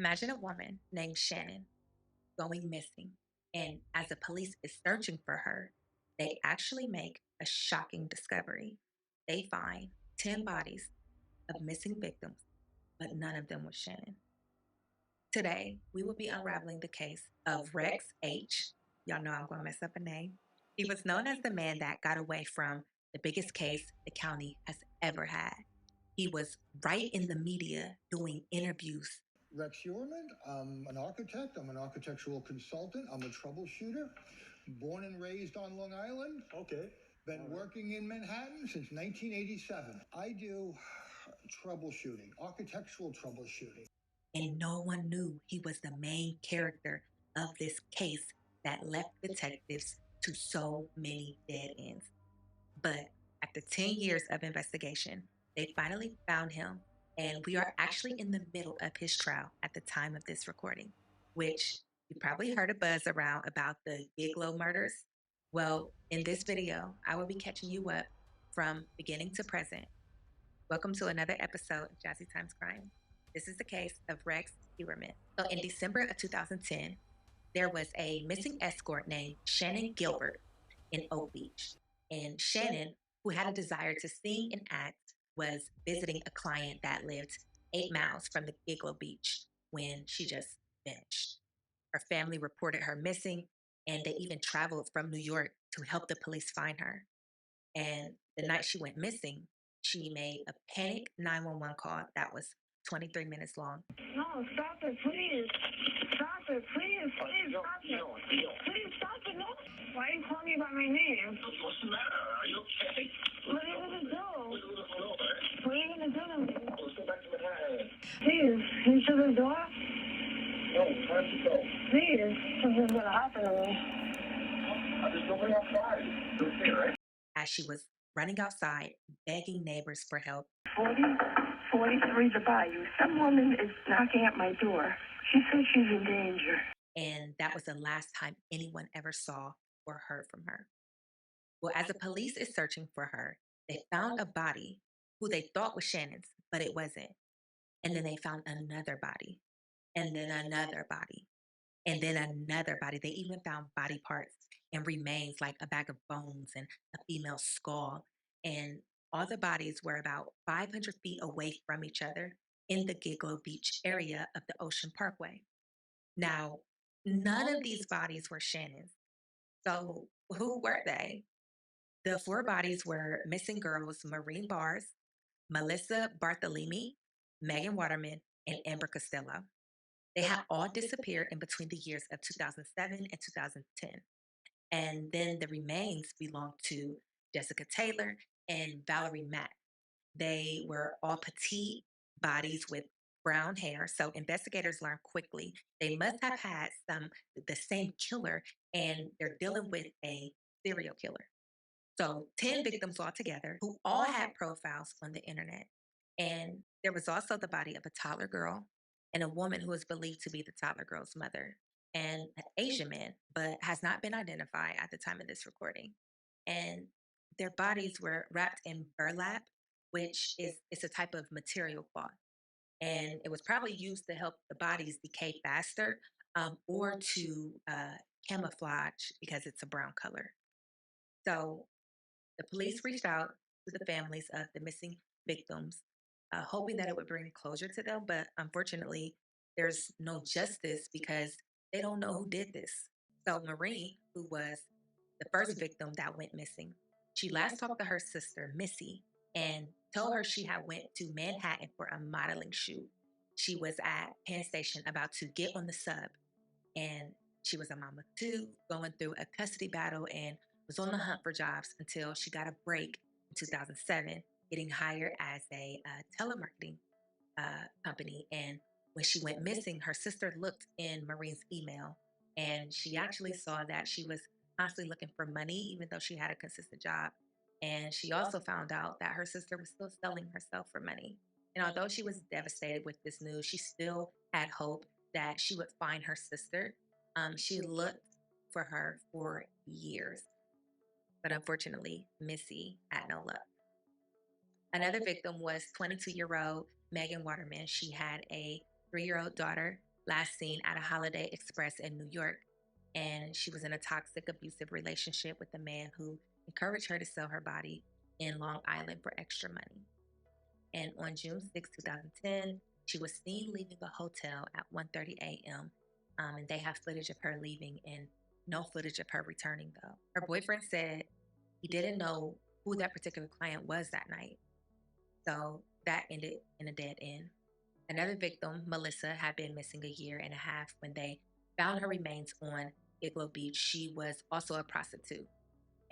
Imagine a woman named Shannon going missing, and as the police is searching for her, they actually make a shocking discovery. They find 10 bodies of missing victims, but none of them was Shannon. Today, we will be unraveling the case of Rex H. Y'all know I'm going to mess up a name. He was known as the man that got away from the biggest case the county has ever had. He was right in the media doing interviews. Rex Heuermann. I'm an architect. I'm an architectural consultant. I'm a troubleshooter. Born and raised on Long Island. Okay. Been working in Manhattan since 1987. I do troubleshooting, architectural troubleshooting. And no one knew he was the main character of this case that left detectives to so many dead ends. But after 10 years of investigation, they finally found him, and we are actually in the middle of his trial at the time of this recording, which you probably heard a buzz around about the Giglo murders. Well, in this video, I will be catching you up from beginning to present. Welcome to another episode of Jazzyxcrime. This is the case of Rex Heuermann. So in December of 2010, there was a missing escort named Shannon Gilbert in Oak Beach. And Shannon, who had a desire to sing and act, was visiting a client that lived 8 miles from the Giglo beach when she just vanished. Her family reported her missing, and they even traveled from New York to help the police find her. And the night she went missing, she made a panic 911 call that was 23 minutes long. No, stop it, please. Stop it, please. Please stop it. Please stop it. No. Why are you calling me by my name? What's the matter? Are you okay? What are you going to do? What are you going to do to me? Let's go back to Manhattan. Please, can you shut the door? No, where'd you go? Please, something's going to happen to me. I'm just going outside. You're okay, right? As she was running outside, begging neighbors for help. 43 the Bayou. Some woman is knocking at my door. She says she's in danger. And that was the last time anyone ever saw or heard from her. Well, as the police is searching for her, they found a body who they thought was Shannon's, but it wasn't. And then they found another body, and then another body, and then another body. They even found body parts and remains like a bag of bones and a female skull. And all the bodies were about 500 feet away from each other in the Giglo Beach area of the Ocean Parkway. Now, none of these bodies were Shannon's. So who were they? The 4 bodies were missing girls Maureen Bars, Melissa Barthelemy, Megan Waterman, and Amber Costello. They had all disappeared in between the years of 2007 and 2010. And then the remains belonged to Jessica Taylor and Valerie Mack. They were all petite bodies with brown hair. So investigators learned quickly they must have had the same killer, and they're dealing with a serial killer. So 10 victims altogether who all had profiles on the internet. And there was also the body of a toddler girl and a woman who is believed to be the toddler girl's mother, and an Asian man, but has not been identified at the time of this recording. And their bodies were wrapped in burlap, which is it's a type of material cloth. And it was probably used to help the bodies decay faster, or to camouflage because it's a brown color. So the police reached out to the families of the missing victims, hoping that it would bring closure to them. But unfortunately, there's no justice because they don't know who did this. So Maureen, who was the first victim that went missing, she last talked to her sister, Missy, and told her she had went to Manhattan for a modeling shoot. She was at Penn Station about to get on the sub, and she was a mama too, going through a custody battle, and was on the hunt for jobs until she got a break in 2007, getting hired as a telemarketing company. And when she went missing, her sister looked in Maureen's email, and she actually saw that she was constantly looking for money, even though she had a consistent job. And she also found out that her sister was still selling herself for money. And although she was devastated with this news, she still had hope that she would find her sister. She looked for her for years, but unfortunately, Missy had no luck. Another victim was 22-year-old Megan Waterman. She had a 3-year-old daughter last seen at a Holiday Express in New York. And she was in a toxic, abusive relationship with a man who encouraged her to sell her body in Long Island for extra money. And on June 6, 2010, she was seen leaving a hotel at 1:30 a.m. And they have footage of her leaving and no footage of her returning, though. Her boyfriend said he didn't know who that particular client was that night. So that ended in a dead end. Another victim, Melissa, had been missing a year and a half when they found her remains on Giglo Beach. She was also a prostitute.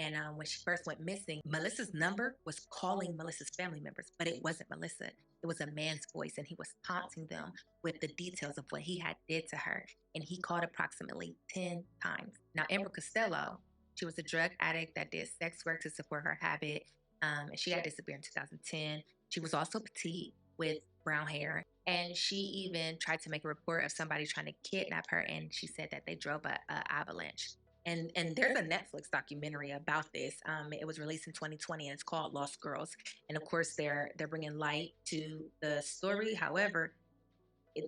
And when she first went missing, Melissa's number was calling Melissa's family members, but it wasn't Melissa. It was a man's voice, and he was taunting them with the details of what he had did to her. And he called approximately 10 times. Now, Amber Costello, she was a drug addict that did sex work to support her habit. And she had disappeared in 2010. She was also petite with brown hair. And she even tried to make a report of somebody trying to kidnap her. And she said that they drove a avalanche. And there's a Netflix documentary about this. It was released in 2020, and it's called Lost Girls. And of course, they're bringing light to the story. However,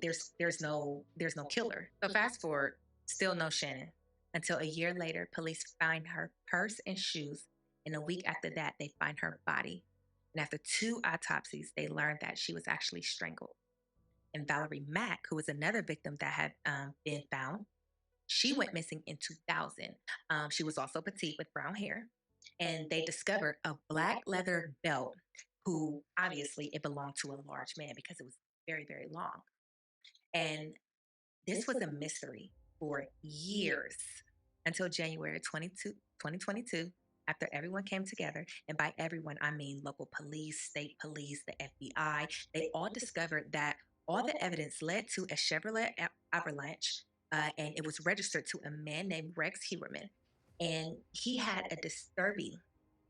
there's no killer. So fast forward, still no Shannon. Until a year later, police find her purse and shoes, and a week after that, they find her body. And after 2 autopsies, they learned that she was actually strangled. And Valerie Mack, who was another victim that had been found, she went missing in 2000. She was also petite with brown hair. And they discovered a black leather belt, who obviously it belonged to a large man because it was very, very long. And this was a mystery for years until January 2022, after everyone came together. And by everyone, I mean local police, state police, the FBI. They all discovered that all the evidence led to a Chevrolet Avalanche, and it was registered to a man named Rex Heuermann. And he had a disturbing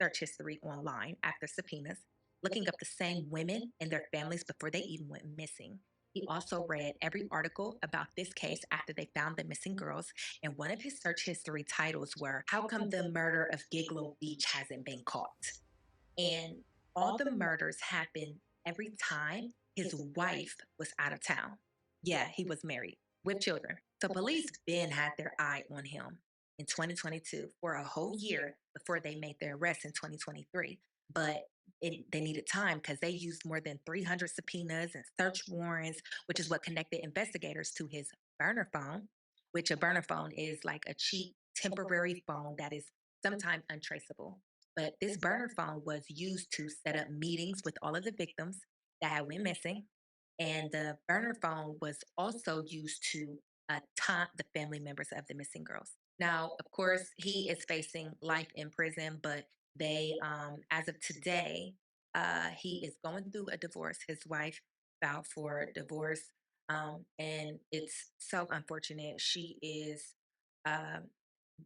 search history online after subpoenas, looking up the same women and their families before they even went missing. He also read every article about this case after they found the missing girls, and one of his search history titles were, "How come the murder of Giglo Beach hasn't been caught?" And all the murders happened every time his wife was out of town. Yeah, he was married with children. So police then had their eye on him in 2022 for a whole year before they made their arrest in 2023. But they needed time because they used more than 300 subpoenas and search warrants, which is what connected investigators to his burner phone, which a burner phone is like a cheap temporary phone that is sometimes untraceable. But this burner phone was used to set up meetings with all of the victims that had went missing. And the burner phone was also used to taunt the family members of the missing girls. Now, of course, he is facing life in prison, but they, as of today, he is going through a divorce. His wife filed for divorce, and it's so unfortunate. She is um,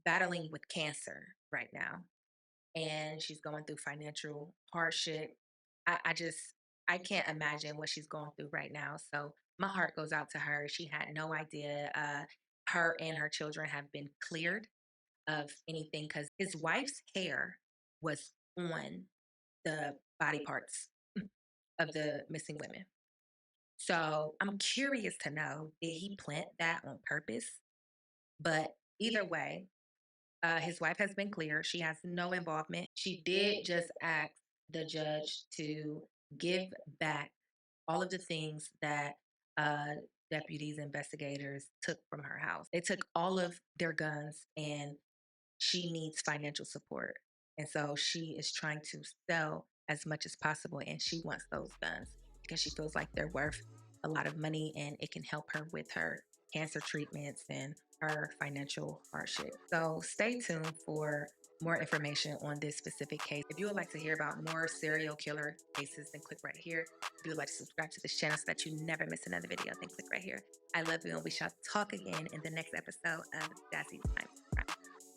battling with cancer right now, and she's going through financial hardship. I just I can't imagine what she's going through right now. So my heart goes out to her. She had no idea. Her and her children have been cleared of anything because his wife's hair was on the body parts of the missing women. So I'm curious to know, did he plant that on purpose? But either way, his wife has been cleared. She has no involvement. She did just ask the judge to give back all of the things that deputies, investigators took from her house. They took all of their guns, and she needs financial support. And so she is trying to sell as much as possible, and she wants those guns because she feels like they're worth a lot of money and it can help her with her cancer treatments and her financial hardship. So stay tuned for more information on this specific case. If you would like to hear about more serial killer cases, then click right here. If you would like to subscribe to this channel so that you never miss another video, then click right here. I love you, and we shall talk again in the next episode of Jazzyxcrime.